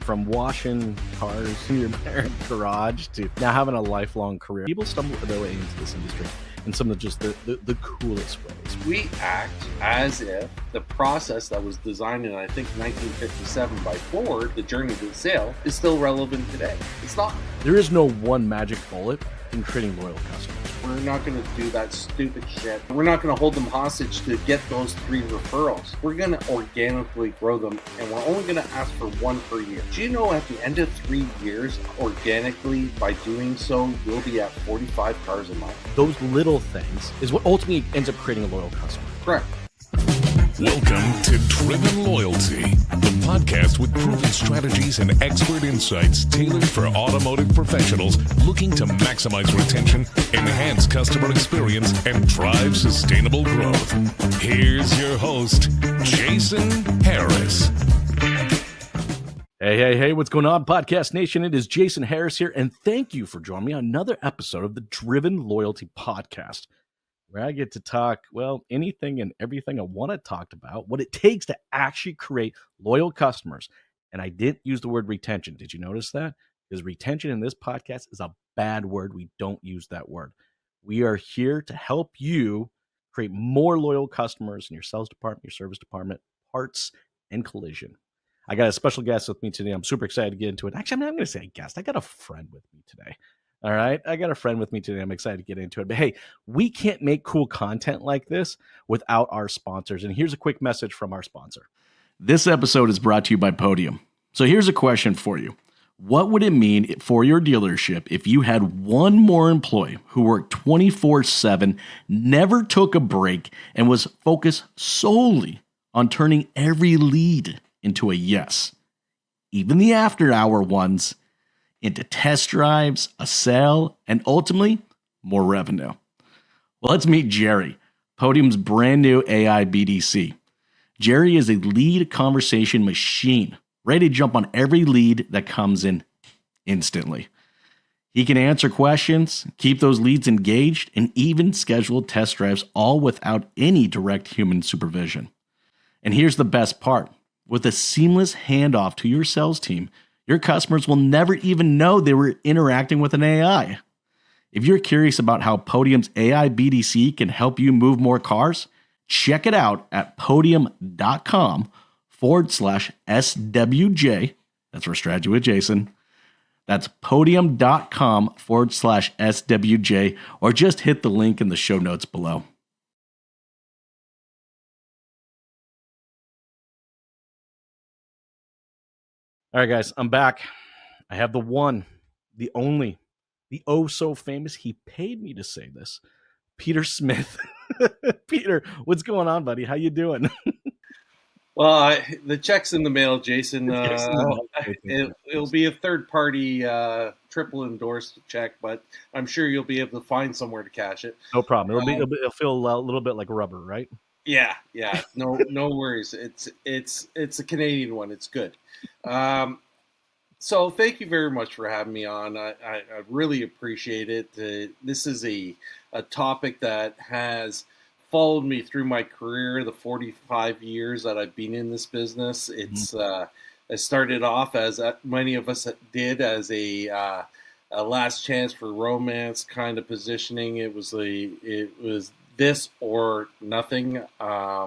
from washing cars in your parents' garage to now having a lifelong career. People stumble their way into this industry in some of the coolest ways. We act as if the process that was designed in, I think, 1957 by Ford, the journey to the sale, is still relevant today. It's not. There is no one magic bullet in creating loyal customers. We're not going to do that stupid shit. We're not going to hold them hostage to get those 3 referrals. We're going to organically grow them, and we're only going to ask for 1 per year. Do you know at the end of 3 years, organically, by doing so, you'll be at 45 cars a month? Those little things is what ultimately ends up creating a loyal customer. Correct. Welcome to Driven Loyalty, the podcast with proven strategies and expert insights tailored for automotive professionals looking to maximize retention, enhance customer experience, and drive sustainable growth. Here's your host, Jason Harris. Hey, what's going on, Podcast Nation? It is Jason Harris here, and thank you for joining me on another episode of the Driven Loyalty Podcast, where I get to talk, well, anything and everything I want to talk about, what it takes to actually create loyal customers. And I didn't use the word retention. Did you notice that? Because retention in this podcast is a bad word. We don't use that word. We are here to help you create more loyal customers in your sales department, your service department, parts, and collision. I got a special guest with me today. I'm super excited to get into it. Actually, I'm not going to say guest. I got a friend with me today. All right. I got a friend with me today. I'm excited to get into it. But hey, we can't make cool content like this without our sponsors. And here's a quick message from our sponsor. This episode is brought to you by Podium. So here's a question for you. What would it mean for your dealership if you had one more employee who worked 24/7, never took a break, and was focused solely on turning every lead into a yes, even the after-hour ones, into test drives, a sale, and ultimately, more revenue? Well, let's meet Jerry, Podium's brand new AI BDC. Jerry is a lead conversation machine, ready to jump on every lead that comes in instantly. He can answer questions, keep those leads engaged, and even schedule test drives, all without any direct human supervision. And here's the best part. With a seamless handoff to your sales team, your customers will never even know they were interacting with an AI. If you're curious about how Podium's AI BDC can help you move more cars, check it out at podium.com/SWJ. That's for Strategy with Jason. That's podium.com/SWJ, or just hit the link in the show notes below. All right, guys, I'm back. I have the one, the only, the oh so famous, he paid me to say this, Peter Smith. Peter, what's going on, buddy? How you doing? Well, the check's in the mail, Jason. It'll be a third-party triple endorsed check, but I'm sure you'll be able to find somewhere to cash it. No problem. It'll feel a little bit like rubber, right? Yeah. No worries. It's a Canadian one. It's good. So thank you very much for having me on. I really appreciate it. This is a topic that has followed me through my career, the 45 years that I've been in this business. It's I started off, as many of us did, as a last chance for romance kind of positioning. It was this or nothing.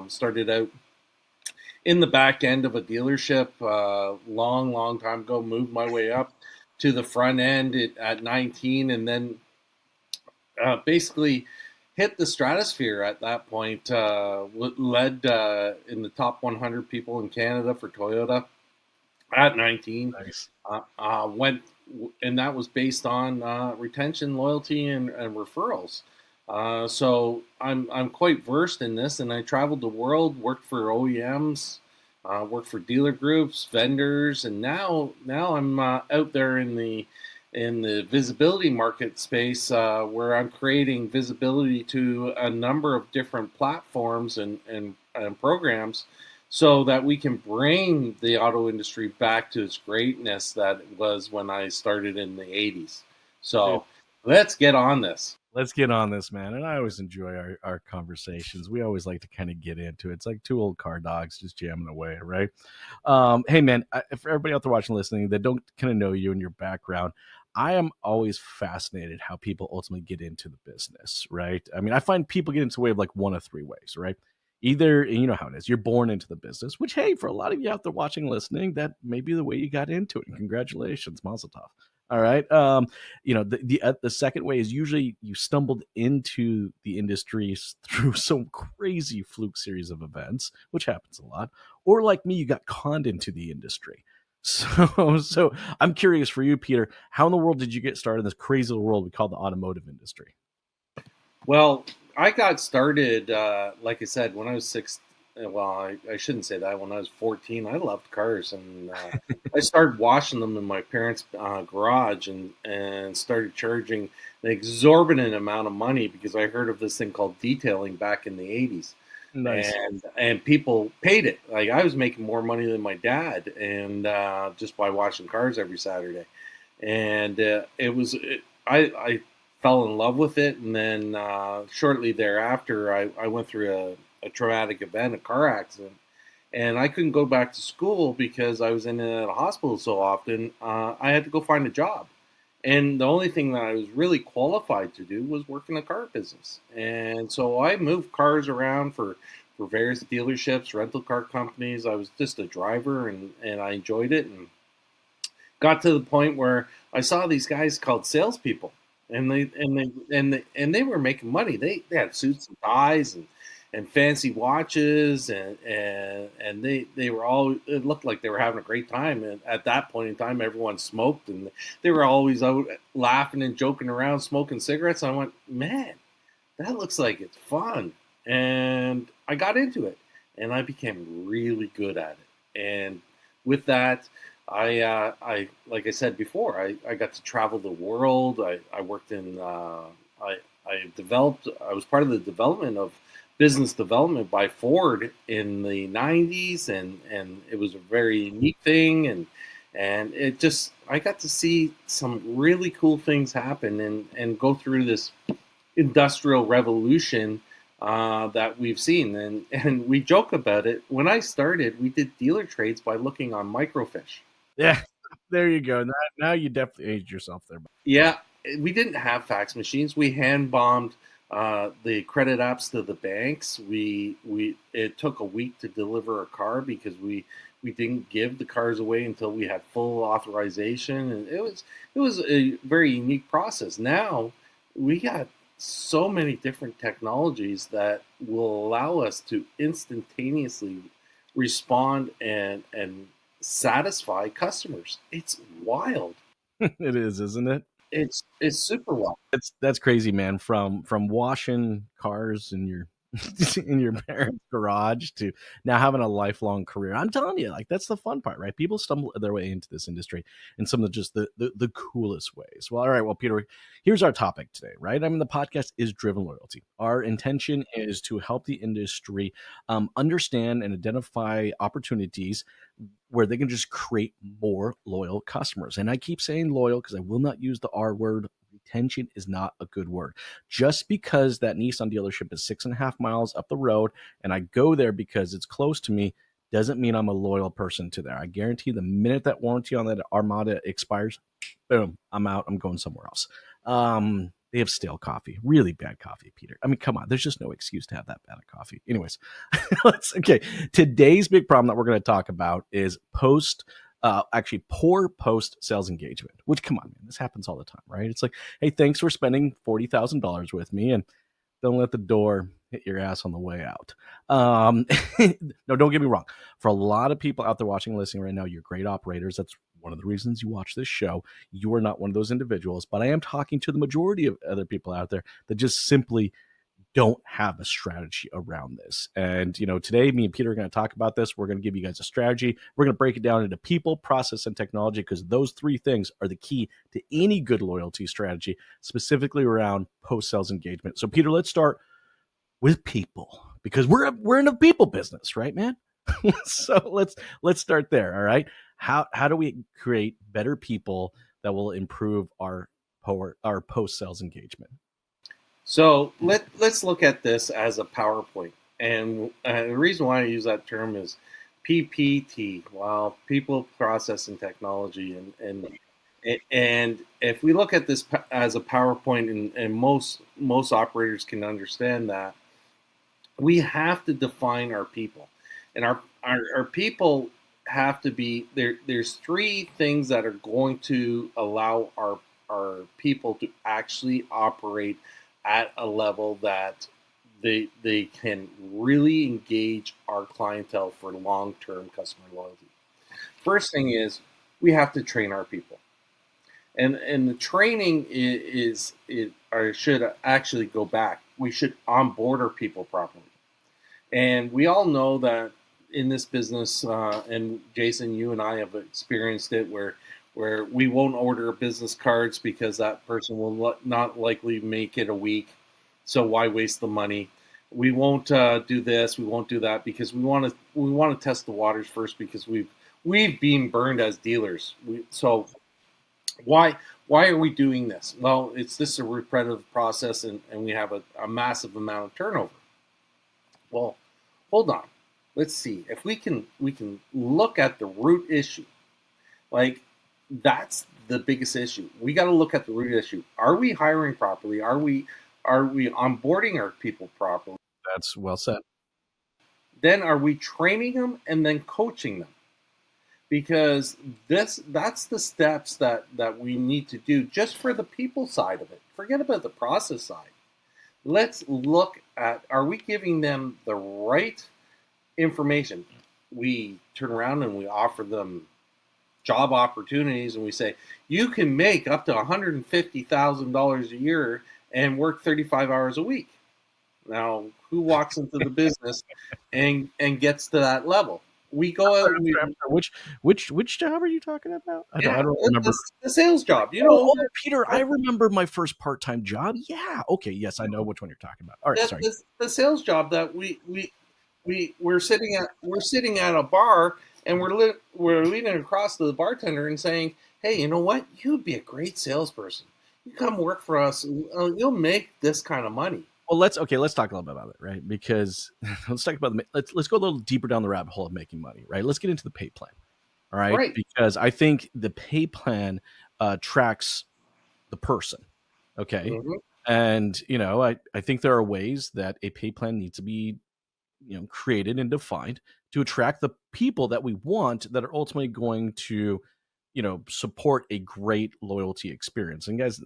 Started out in the back end of a dealership long time ago, moved my way up to the front end at 19, and then basically hit the stratosphere at that point. Led in the top 100 people in Canada for Toyota at 19. Nice. And that was based on retention, loyalty, and referrals. So I'm quite versed in this, and I traveled the world, worked for OEMs, worked for dealer groups, vendors, and now I'm out there in the visibility market space, where I'm creating visibility to a number of different platforms and programs, so that we can bring the auto industry back to its greatness that it was when I started in the 80s. So let's get on this. Let's get on this, man. And I always enjoy our conversations. We always like to kind of get into it. It's like two old car dogs just jamming away, right? Hey, man, for everybody out there watching, listening, that don't kind of know you and your background, I am always fascinated how people ultimately get into the business, right? I mean, I find people get into the way of like one of three ways, right? Either, and you know how it is, you're born into the business, which, hey, for a lot of you out there watching, listening, that may be the way you got into it. And congratulations, Mazel Tov. All right. The second way is usually you stumbled into the industry through some crazy fluke series of events, which happens a lot. Or like me, you got conned into the industry. So I'm curious for you, Peter, how in the world did you get started in this crazy little world we call the automotive industry? Well, I got started, like I said, when I was six. Well, I shouldn't say that. When I was 14, I loved cars, and I started washing them in my parents' garage, and started charging an exorbitant amount of money because I heard of this thing called detailing back in the 80s, Nice. and people paid it. Like I was making more money than my dad, and just by washing cars every Saturday, and I fell in love with it, and then shortly thereafter, I went through a traumatic event, a car accident, and I couldn't go back to school because I was in and out of hospital so often. I had to go find a job, and the only thing that I was really qualified to do was work in the car business. And so I moved cars around for various dealerships, rental car companies. I was just a driver, and I enjoyed it, and got to the point where I saw these guys called salespeople, and they were making money. They had suits and ties and fancy watches, and they were all, it looked like they were having a great time. And at that point in time, everyone smoked, and they were always out laughing and joking around, smoking cigarettes. And I went, man, that looks like it's fun. And I got into it, and I became really good at it. And with that, I like I said before, I got to travel the world. I worked in I was part of the development of business development by Ford in the 90s, and it was a very unique thing, and it just, I got to see some really cool things happen and go through this industrial revolution that we've seen, and we joke about it. When I started, we did dealer trades by looking on microfiche. Yeah, there you go. Now you definitely aged yourself there. Yeah, we didn't have fax machines. We hand bombed the credit apps to the banks. We it took a week to deliver a car because we didn't give the cars away until we had full authorization, and it was a very unique process. Now we got so many different technologies that will allow us to instantaneously respond and satisfy customers. It's wild. It is, isn't it? It's super wild. That's crazy, man. From washing cars in your in your parents' garage to now having a lifelong career. I'm telling you, like that's the fun part, right? People stumble their way into this industry in some of the coolest ways. Well, all right, well, Peter, here's our topic today, right? I mean, the podcast is Driven Loyalty. Our intention is to help the industry understand and identify opportunities where they can just create more loyal customers. And I keep saying loyal because I will not use the R word. Retention is not a good word. Just because that Nissan dealership is 6.5 miles up the road and I go there because it's close to me doesn't mean I'm a loyal person to there. I guarantee the minute that warranty on that Armada expires, boom, I'm out. I'm going somewhere else. They have stale coffee, really bad coffee, Peter. I mean, come on, there's just no excuse to have that bad of coffee. Anyways, okay. Today's big problem that we're going to talk about is poor post sales engagement, which, come on, man, this happens all the time, right? It's like, hey, thanks for spending $40,000 with me, and don't let the door hit your ass on the way out. No, don't get me wrong. For a lot of people out there watching and listening right now, you're great operators. That's one of the reasons you watch this show. You are not one of those individuals, but I am talking to the majority of other people out there that just simply don't have a strategy around this. And, today me and Peter are going to talk about this. We're going to give you guys a strategy. We're going to break it down into people, process, and technology, because those three things are the key to any good loyalty strategy, specifically around post-sales engagement. So, Peter, let's start with people, because we're in a people business, right, man? So let's start there. All right. How do we create better people that will improve our post-sales engagement? So let's look at this as a PowerPoint. And the reason why I use that term is PPT, well, people, process, and technology. And if we look at this as a PowerPoint, and most operators can understand that, we have to define our people. And our people have to be there. There's three things that are going to allow our people to actually operate at a level that they can really engage our clientele for long-term customer loyalty. First thing is we have to train our people. And the training is or should actually go back. We should onboard our people properly. And we all know that in this business, and Jason, you and I have experienced it, where we won't order business cards because that person will not likely make it a week. So why waste the money? We won't do this. We won't do that because we want to test the waters first, because we've been burned as dealers. So why are we doing this? Well, this is a repetitive process, and we have a massive amount of turnover. Well, hold on. Let's see if we can look at the root issue. Like, that's the biggest issue. We got to look at the root issue. Are we hiring properly? Are we onboarding our people properly? That's well said. Then are we training them and then coaching them? Because that's the steps that we need to do just for the people side of it. Forget about the process side. Let's look at, are we giving them the right information? We turn around and we offer them job opportunities, and we say, you can make up to $150,000 a year and work 35 hours a week. Now, who walks into the business and gets to that level? We go out and which job are you talking about? I don't remember. The sales job. You know, Peter, I remember my first part-time job. Yeah. Okay. Yes, I know which one you're talking about. All right. Sorry. The sales job that we're sitting at a bar, and we're leaning across to the bartender and saying, "Hey, you know what? You'd be a great salesperson. You come work for us. You'll make this kind of money." Well, let's talk a little bit about it, right? Because let's talk about let's go a little deeper down the rabbit hole of making money, right? Let's get into the pay plan, all right? Right. Because I think the pay plan tracks the person, okay? Mm-hmm. And I think there are ways that a pay plan needs to be created and defined to attract the people that we want, that are ultimately going to support a great loyalty experience. And guys,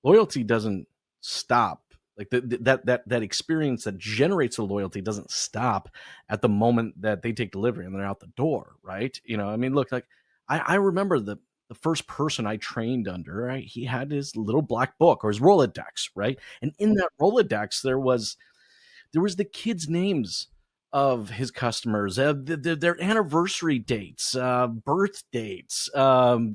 loyalty doesn't stop. Like that experience that generates the loyalty doesn't stop at the moment that they take delivery and they're out the door, right? I mean, look, like I remember the first person I trained under, right? He had his little black book, or his Rolodex, right? And in that Rolodex, there was the kids' names of his customers, their anniversary dates, birth dates,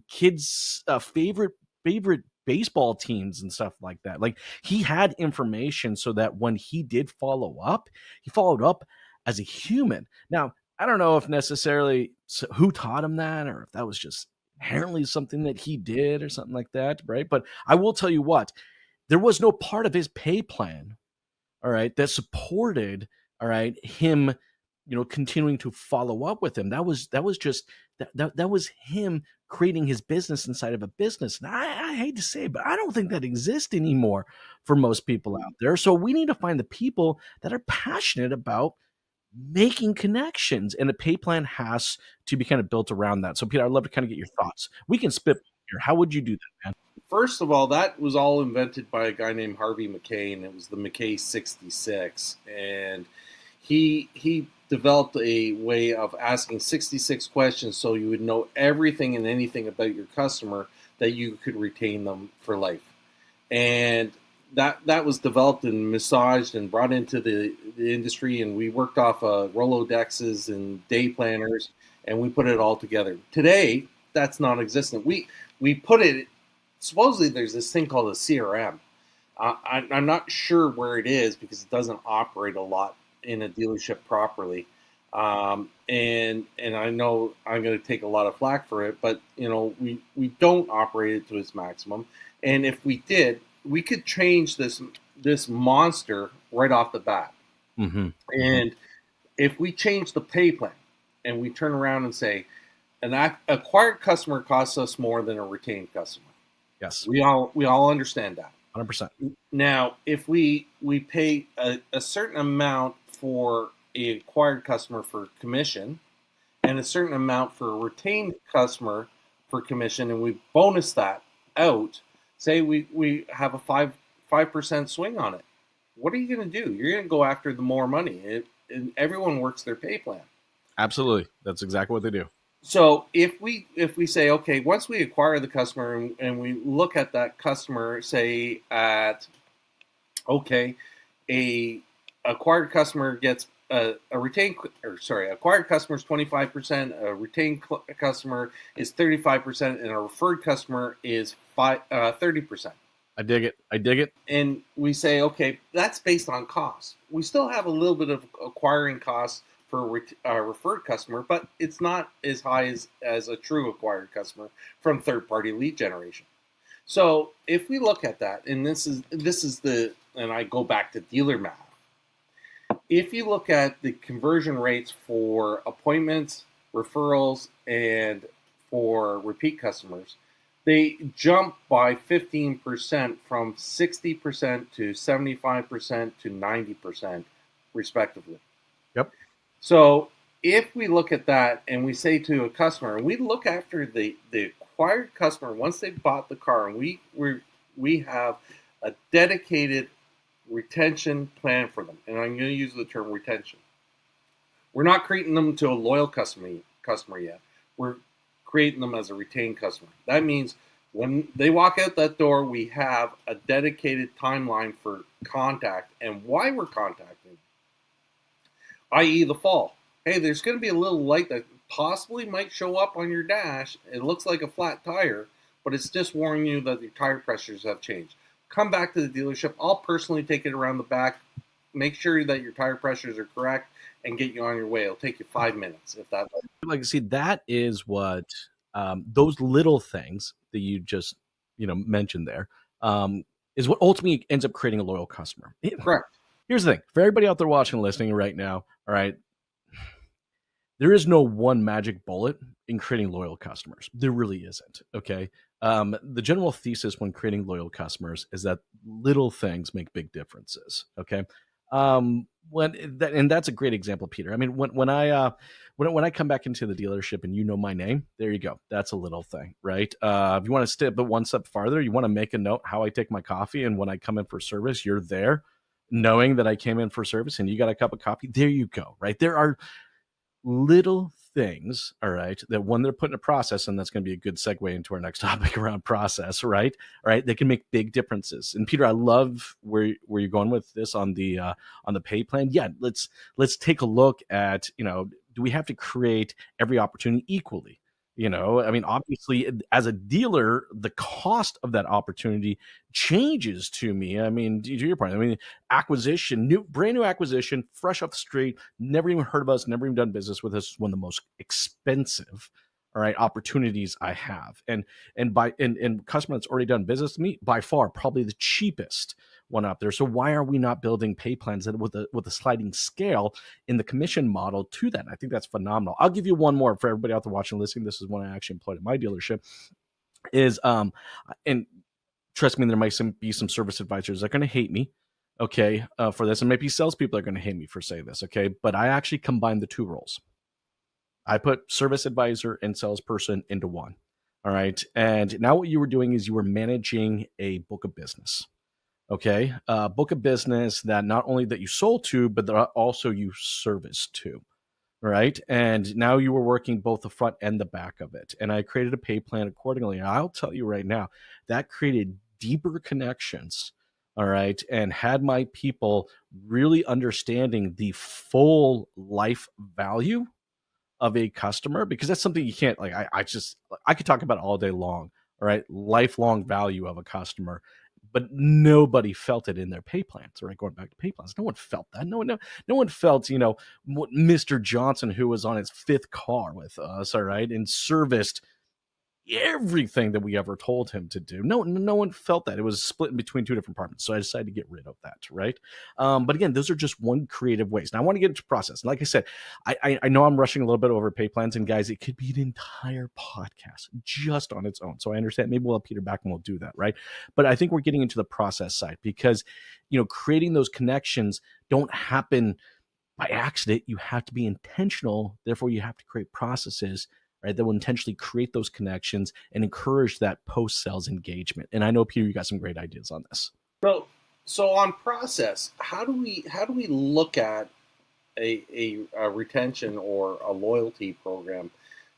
kids' favorite baseball teams and stuff like that. Like, he had information so that when he did follow up, he followed up as a human. Now, I don't know if necessarily who taught him that, or if that was just inherently something that he did or something like that, right? But I will tell you what, there was no part of his pay plan, all right, that supported, all right, him, continuing to follow up with him. That was just that was him creating his business inside of a business. And I hate to say it, but I don't think that exists anymore for most people out there. So we need to find the people that are passionate about making connections, and a pay plan has to be kind of built around that. So Peter, I'd love to kind of get your thoughts. We can spit here. How would you do that, man? First of all, that was all invented by a guy named Harvey Mackay, and it was the Mackay 66. And he developed a way of asking 66 questions so you would know everything and anything about your customer, that you could retain them for life. And that was developed and massaged and brought into the industry, and we worked off Rolodexes and day planners, and we put it all together. Today, that's non-existent. We put it, supposedly there's this thing called a CRM. I'm not sure where it is, because it doesn't operate a lot in a dealership properly. And I know I'm going to take a lot of flack for it, but we don't operate it to its maximum. And if we did, we could change this this monster right off the bat. Mm-hmm. And if we change the pay plan and we turn around and say, an acquired customer costs us more than a retained customer. Yes. We all understand that. 100%. Now, if we pay a certain amount for a acquired customer for commission and a certain amount for a retained customer for commission, and we bonus that out, say we have a 5% swing on it, what are you going to do? You're going to go after the more money. And everyone works their pay plan. Absolutely. That's exactly what they do. So if we say, okay, once we acquire the customer and we look at that customer, say at, okay, a acquired customer gets acquired customer is 25%, a retained customer is 35%, and a referred customer is 30%. I dig it. And we say, okay, that's based on cost. We still have a little bit of acquiring costs for a referred customer, but it's not as high as a true acquired customer from third-party lead generation. So if we look at that, and this is and I go back to dealer math. If you look at the conversion rates for appointments, referrals, and for repeat customers, they jump by 15% from 60% to 75% to 90%, respectively. Yep. So if we look at that and we say to a customer, and we look after the acquired customer once they've bought the car, and we have a dedicated retention plan for them, and I'm going to use the term retention. We're not creating them to a loyal customer yet. We're creating them as a retained customer. That means when they walk out that door, we have a dedicated timeline for contact and why we're contacting, i.e. the fall. Hey, there's going to be a little light that possibly might show up on your dash. It looks like a flat tire, but it's just warning you that your tire pressures have changed. Come back to the dealership. I'll personally take it around the back, make sure that your tire pressures are correct, and get you on your way. It'll take you 5 minutes if that. Like, see, that is what those little things that you just mentioned there is what ultimately ends up creating a loyal customer. Correct. Here's the thing for everybody out there watching and listening right now. All right, there is no one magic bullet in creating loyal customers. There really isn't. Okay. The general thesis when creating loyal customers is that little things make big differences. Okay. And that's a great example, Peter. I mean, when I come back into the dealership and my name, there you go. That's a little thing, right? If you want to step one step farther, you want to make a note how I take my coffee, and when I come in for service, you're there, knowing that I came in for service, and you got a cup of coffee. There you go, right? There are little things, all right, that when they're put in a process, and that's going to be a good segue into our next topic around process, right? All right, they can make big differences. And Peter, I love where you're going with this on the pay plan. Yeah, let's take a look at, do we have to create every opportunity equally? I mean, obviously, as a dealer, the cost of that opportunity changes to me. I mean, to your point, I mean, brand new acquisition, fresh off the street, never even heard of us, never even done business with us, is one of the most expensive, all right, opportunities I have. And customer that's already done business with me, by far, probably the cheapest one out there. So why are we not building pay plans that with a sliding scale in the commission model to that? I think that's phenomenal. I'll give you one more for everybody out there watching and listening. This is one I actually employed at my dealership. And trust me, there might be some service advisors that are going to hate me, okay, for this, and maybe salespeople are going to hate me for saying this, okay. But I actually combine the two roles. I put service advisor and salesperson into one. All right, and now what you were doing is you were managing a book of business. Okay, book of business that not only that you sold to, but that also you serviced to, right? And now you were working both the front and the back of it. And I created a pay plan accordingly. And I'll tell you right now, that created deeper connections, all right, and had my people really understanding the full life value of a customer, because that's something you can't, like, I could talk about all day long, all right, lifelong value of a customer. But nobody felt it in their pay plans, right? Going back to pay plans, no one felt that. No one felt, what Mr. Johnson, who was on his 5th car with us, all right, and serviced everything that we ever told him to do. No one felt that. It was split in between two different departments. So I decided to get rid of that, right? But again, those are just one creative ways. Now I want to get into process. And like I said, I know I'm rushing a little bit over pay plans, and guys, it could be an entire podcast just on its own. So I understand maybe we'll have Peter back and we'll do that, right? But I think we're getting into the process side because, creating those connections don't happen by accident. You have to be intentional. Therefore, you have to create processes, right, that will intentionally create those connections and encourage that post-sales engagement. And I know, Peter, you got some great ideas on this. So on process, how do we look at a retention or a loyalty program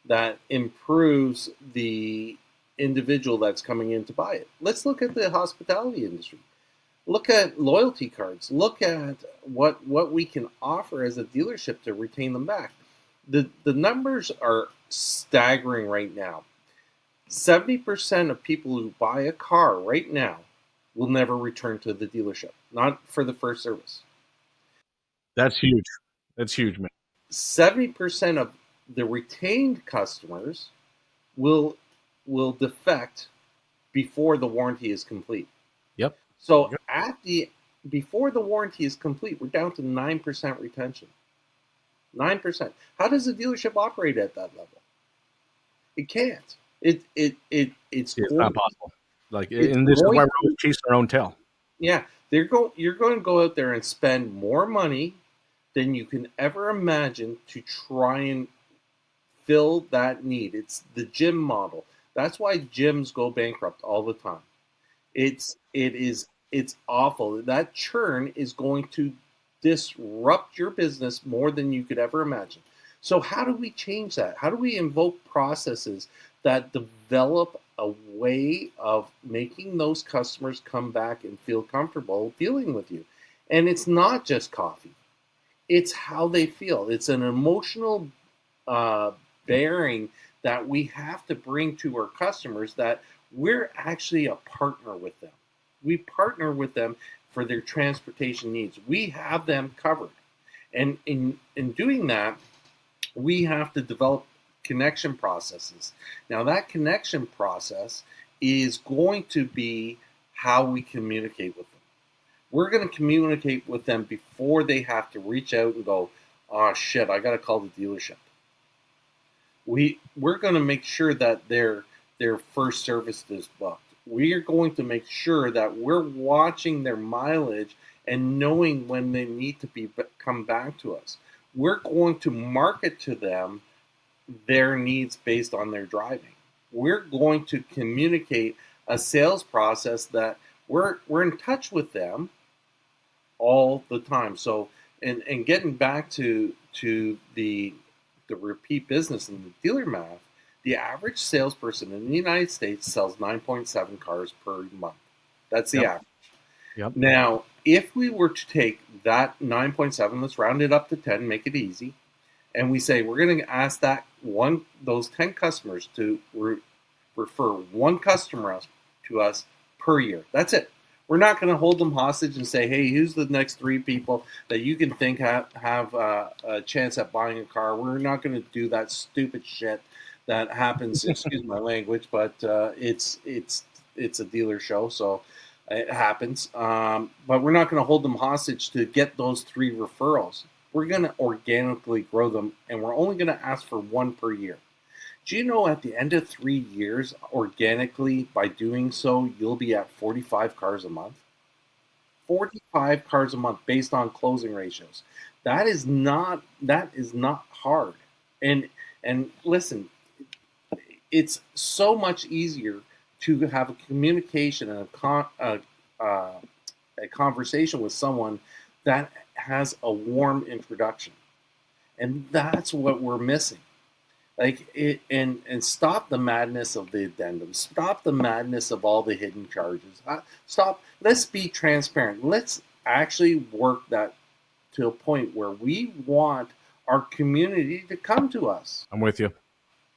that improves the individual that's coming in to buy it? Let's look at the hospitality industry. Look at loyalty cards. Look at what we can offer as a dealership to retain them back. The numbers are staggering right now. 70% of people who buy a car right now will never return to the dealership, not for the first service. That's huge. That's huge, man. 70% of the retained customers will defect before the warranty is complete. Yep. So before the warranty is complete, we're down to 9% retention. 9%. How does a dealership operate at that level? It can't. It's not possible. Like, and this is why we're chasing our own tail. Yeah, you're going to go out there and spend more money than you can ever imagine to try and fill that need. It's the gym model. That's why gyms go bankrupt all the time. It's awful. That churn is going to disrupt your business more than you could ever imagine. So how do we change that? How do we invoke processes that develop a way of making those customers come back and feel comfortable dealing with you? And it's not just coffee. It's how they feel. It's an emotional bearing that we have to bring to our customers, that we're actually a partner with them. We partner with them for their transportation needs. We have them covered. And in doing that, we have to develop connection processes. Now, that connection process is going to be how we communicate with them. We're going to communicate with them before they have to reach out and go, oh shit, I got to call the dealership. We're going to make sure that their first service is booked. We are going to make sure that we're watching their mileage and knowing when they need to come back to us. We're going to market to them their needs based on their driving. We're going to communicate a sales process that we're in touch with them all the time. So, and getting back to the repeat business and the dealer math, the average salesperson in the United States sells 9.7 cars per month. That's the average. Yep. Now, if we were to take that 9.7, let's round it up to 10, make it easy, and we say we're going to ask those 10 customers to refer one customer to us per year. That's it. We're not going to hold them hostage and say, hey, who's the next 3 people that you can think have a chance at buying a car. We're not going to do that stupid shit that happens, excuse my language, but it's a dealer show, so it happens. But we're not going to hold them hostage to get those 3 referrals. We're going to organically grow them, and we're only going to ask for 1 per year. Do you know at the end of 3 years, organically, by doing so, you'll be at 45 cars a month? 45 cars a month based on closing ratios. That is not hard. And listen, it's so much easier to have a communication and a conversation with someone that has a warm introduction. And that's what we're missing. And stop the madness of the addendum. Stop the madness of all the hidden charges. Stop. Let's be transparent. Let's actually work that to a point where we want our community to come to us. I'm with you.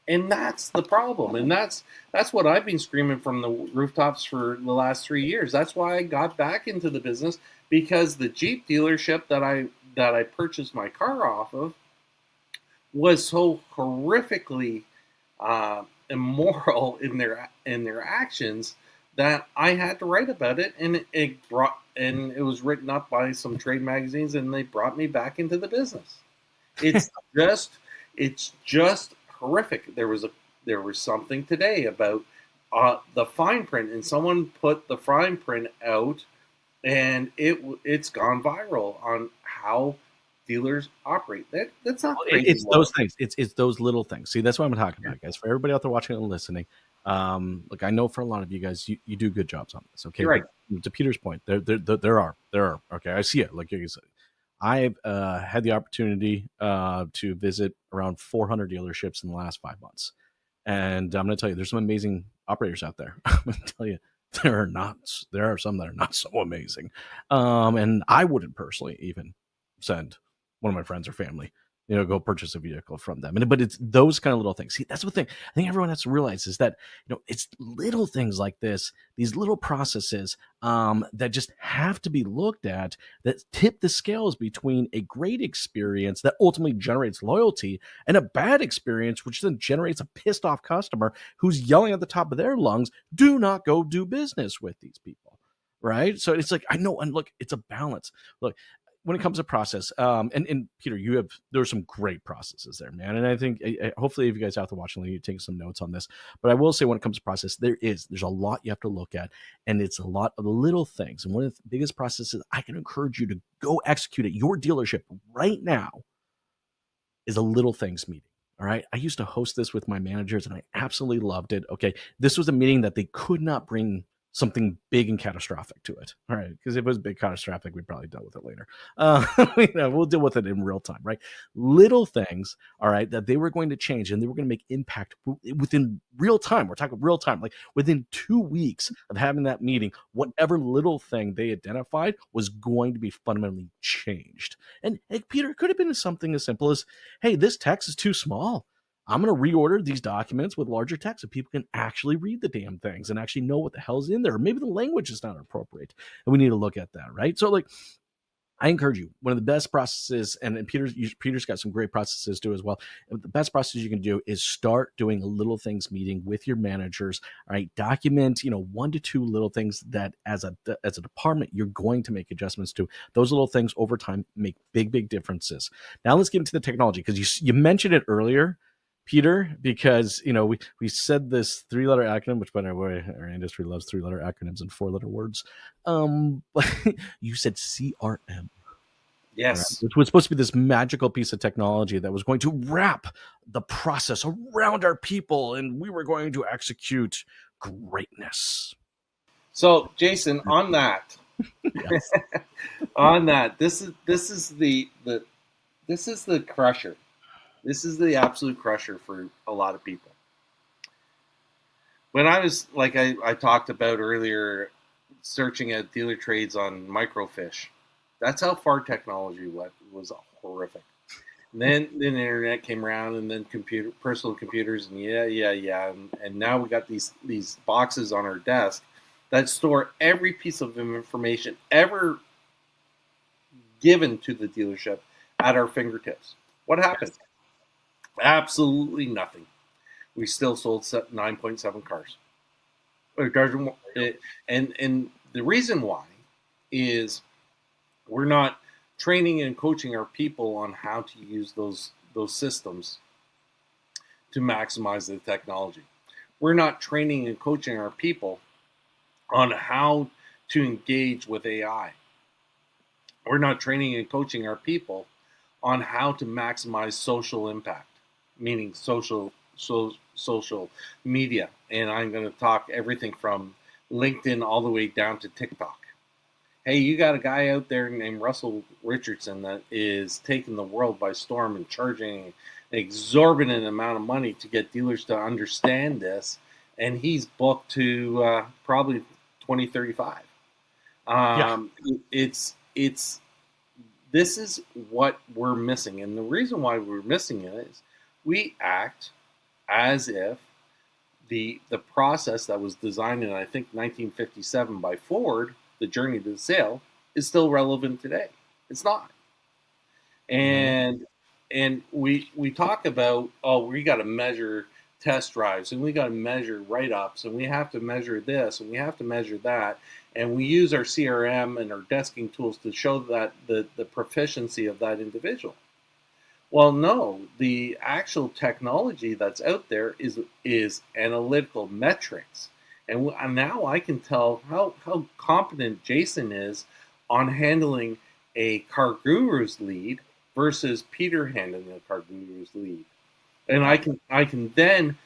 And that's the problem. And that's what I've been screaming from the rooftops for the last 3 years. That's why I got back into the business, because the Jeep dealership that I purchased my car off of was so horrifically immoral in their actions that I had to write about it, and it was written up by some trade magazines, and they brought me back into the business. It's just horrific. There was something today about the fine print, and someone put the fine print out, and it's gone viral on how dealers operate. That's not crazy. It's those things. It's those little things. See, that's what I'm talking about, guys. For everybody out there watching and listening, look, I know for a lot of you guys, you do good jobs on this. Okay, You're right. But to Peter's point, there are. Okay, I see it. Like you said, I've had the opportunity to visit around 400 dealerships in the last 5 months, and I'm going to tell you, there's some amazing operators out there. I'm going to tell you, there are some that are not so amazing, and I wouldn't personally even send one of my friends or family, go purchase a vehicle from them. But it's those kind of little things. See, that's the thing. I think everyone has to realize is that, it's little things like this, these little processes that just have to be looked at, that tip the scales between a great experience that ultimately generates loyalty and a bad experience, which then generates a pissed off customer who's yelling at the top of their lungs, do not go do business with these people. Right. So it's like, I know. And look, it's a balance. Look, when it comes to process, and Peter, there's some great processes there, man. And I think hopefully if you guys out there watching, you take some notes on this. But I will say when it comes to process, there's a lot you have to look at, and it's a lot of little things. And one of the biggest processes I can encourage you to go execute at your dealership right now is a little things meeting. All right. I used to host this with my managers, and I absolutely loved it. Okay. This was a meeting that they could not bring something big and catastrophic to it. All right. Because if it was big catastrophic, we'd probably dealt with it later. We'll deal with it in real time, right? Little things, all right, that they were going to change and they were going to make impact within real time. We're talking real time, like within 2 weeks of having that meeting, whatever little thing they identified was going to be fundamentally changed. And hey, Peter, it could have been something as simple as, hey, this text is too small. I'm going to reorder these documents with larger text so people can actually read the damn things and actually know what the hell's in there. Maybe the language is not appropriate, and we need to look at that, right? So, like, I encourage you, one of the best processes, and Peter's got some great processes too as well. The best process you can do is start doing a little things meeting with your managers. All right, document 1 to 2 little things that as a department you're going to make adjustments to. Those little things over time make big differences. Now let's get into the technology, because you mentioned it earlier, Peter, because we said this 3-letter acronym, which, by the way, our industry loves 3-letter acronyms and 4-letter words. You said CRM. Yes. Right? Which was supposed to be this magical piece of technology that was going to wrap the process around our people, and we were going to execute greatness. So, Jason, on that, this is the crusher. This is the absolute crusher for a lot of people. When I was, like I talked about earlier, searching at dealer trades on microfiche, that's how far technology was horrific. And then the internet came around, and then personal computers, and and now we got these boxes on our desk that store every piece of information ever given to the dealership at our fingertips. What happened? Absolutely nothing. We still sold 9.7 cars. And the reason why is we're not training and coaching our people on how to use those systems to maximize the technology. We're not training and coaching our people on how to engage with AI. We're not training and coaching our people on how to maximize social impact, meaning social media. And I'm going to talk everything from LinkedIn all the way down to TikTok. Hey, you got a guy out there named Russell Richardson that is taking the world by storm and charging an exorbitant amount of money to get dealers to understand this. And he's booked to probably 2035. This is what we're missing. And the reason why we're missing it is we act as if the process that was designed in, I think, 1957 by Ford, the journey to the sale, is still relevant today. It's not. And we talk about, we got to measure test drives, and we got to measure write-ups, and we have to measure this, and we have to measure that, and we use our CRM and our desking tools to show that the proficiency of that individual. Well, no, the actual technology that's out there is analytical metrics, and now I can tell how competent Jason is on handling a Car Guru's lead versus Peter handling a Car Guru's lead, and I can then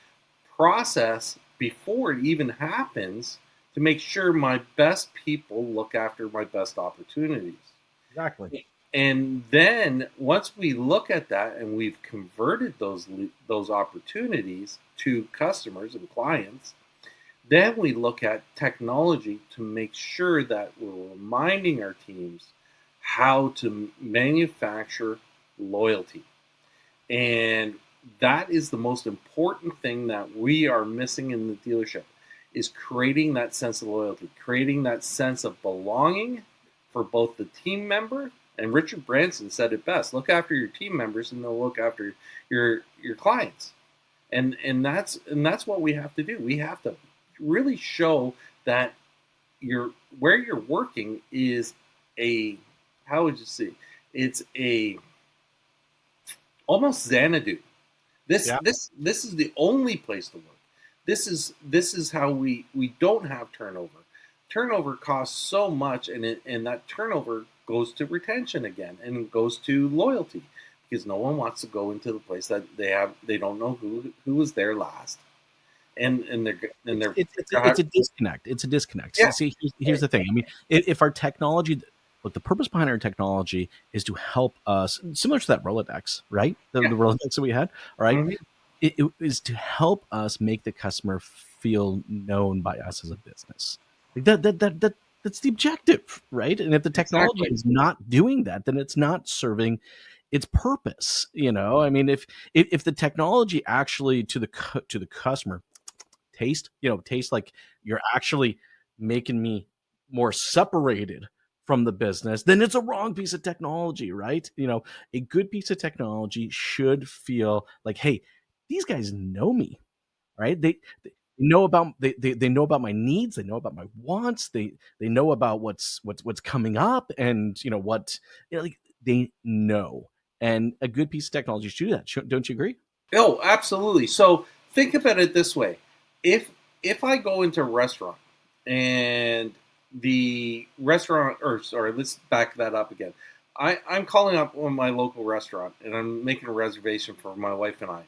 process before it even happens to make sure my best people look after my best opportunities. Exactly. And then once we look at that and we've converted those opportunities to customers and clients, then we look at technology to make sure that we're reminding our teams how to manufacture loyalty. And that is the most important thing that we are missing in the dealership, is creating that sense of loyalty, creating that sense of belonging for both the team member. And Richard Branson said it best: look after your team members, and they'll look after your clients. And that's what we have to do. We have to really show that where you're working is a, how would you say, it's a almost Xanadu. This is the only place to work. This is how we don't have turnover. Turnover costs so much, and that turnover goes to retention again, and goes to loyalty, because no one wants to go into the place that they don't know who was there last, and it's a disconnect. It's a disconnect. Yeah. See, here's the thing. I mean, if our technology, look, the purpose behind our technology is to help us, similar to that Rolodex, right? The Rolodex that we had, all right? Mhm. It is to help us make the customer feel known by us as a business. Like that's the objective, right? And if the technology is not doing that, then it's not serving its purpose. I mean, if the technology actually to the customer taste like you're actually making me more separated from the business, then it's a wrong piece of technology, right? A good piece of technology should feel like, hey, these guys know me, right? They know about they know about my needs, they know about my wants, they know about what's coming up, and what like they know. And a good piece of technology should do that. Don't you agree? Oh, absolutely. So think about it this way: if I go into a restaurant and the restaurant, or sorry, let's back that up again. I'm calling up on my local restaurant and I'm making a reservation for my wife and I.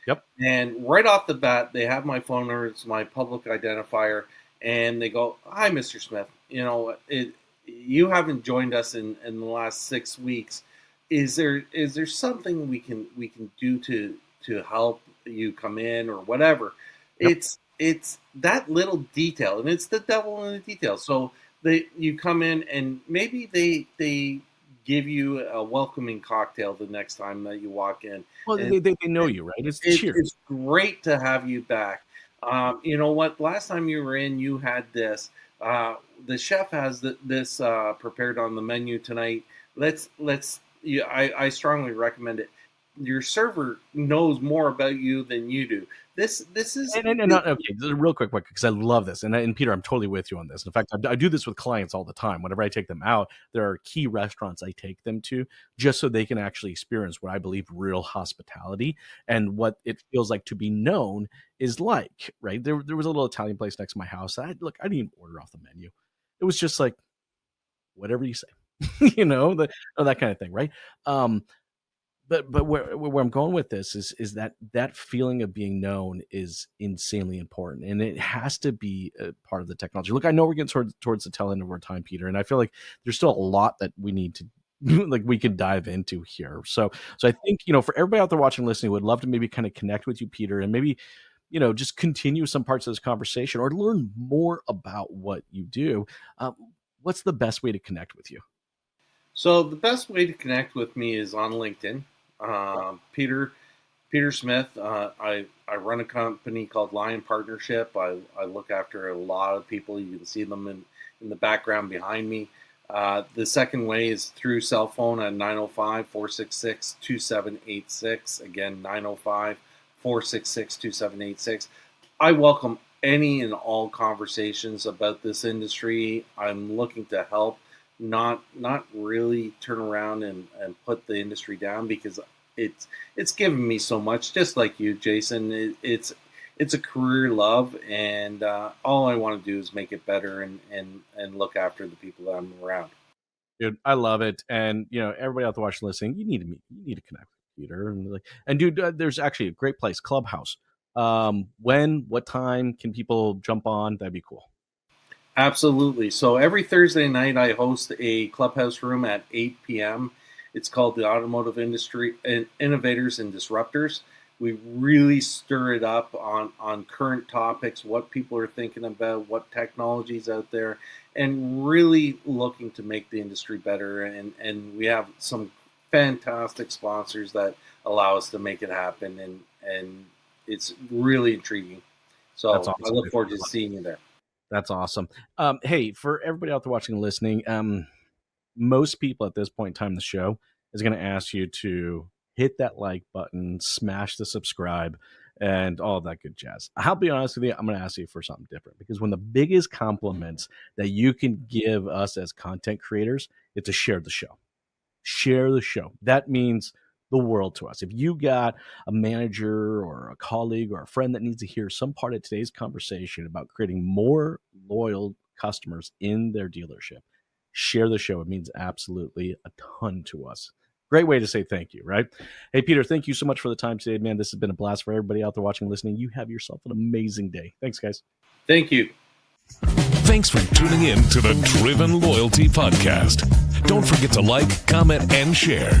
Yep. And right off the bat, they have my phone number, it's my public identifier, and they go, "Hi, Mr. Smith. You haven't joined us in the last 6 weeks. Is there something we can do to help you come in, or whatever?" Yep. It's that little detail, and it's the devil in the detail. So you come in, and maybe they give you a welcoming cocktail the next time that you walk in. Well, And they know you, right? It's cheers. it's great to have you back. You know what? Last time you were in, you had this. The chef has this prepared on the menu tonight. I strongly recommend it. Your server knows more about you than you do. This is Okay, real quick, because I love this, and Peter, I'm totally with you on this. In fact, I do this with clients all the time. Whenever I take them out, there are key restaurants I take them to just so they can actually experience what I believe real hospitality and what it feels like to be known is like. Right? There was a little Italian place next to my house. I didn't even order off the menu. It was just like whatever you say, that kind of thing, right? But where I'm going with this is that feeling of being known is insanely important, and it has to be a part of the technology. Look, I know we're getting towards the tail end of our time, Peter, and I feel like there's still a lot that we need to like we could dive into here. So I think for everybody out there watching, listening, would love to maybe kind of connect with you, Peter, and maybe just continue some parts of this conversation or learn more about what you do. What's the best way to connect with you? So the best way to connect with me is on LinkedIn. Peter Smith. I run a company called Lion Partnership. I look after a lot of people. You can see them in the background behind me. The second way is through cell phone at 905-466-2786. Again, 466-2786. I welcome any and all conversations about this industry. I'm looking to help, not really turn around and put the industry down, because it's given me so much, just like you, Jason. It's a career love, and all I want to do is make it better and look after the people that I'm around. Dude, I love it. And everybody out there watching, listening, you need to connect with Peter, and dude, there's actually a great place, Clubhouse. What time can people jump on? That'd be cool. Absolutely. So every Thursday night, I host a Clubhouse room at 8 p.m. It's called the Automotive Industry Innovators and Disruptors. We really stir it up on current topics, what people are thinking about, what technologies out there, and really looking to make the industry better. And we have some fantastic sponsors that allow us to make it happen, and it's really intriguing. So That's awesome. I look forward to seeing you there. That's awesome. Hey, for everybody out there watching and listening, most people at this point in time in the show is going to ask you to hit that like button, smash the subscribe, and all that good jazz. I'll be honest with you, I'm going to ask you for something different, because one of the biggest compliments that you can give us as content creators is to share the show. Share the show. That means the world to us. If you got a manager or a colleague or a friend that needs to hear some part of today's conversation about creating more loyal customers in their dealership, share the show. It means absolutely a ton to us. Great way to say thank you, right? Hey, Peter, thank you so much for the time today, man. This has been a blast for everybody out there watching and listening. You have yourself an amazing day. Thanks, guys. Thank you. Thanks for tuning in to the Driven Loyalty Podcast. Don't forget to like, comment, and share.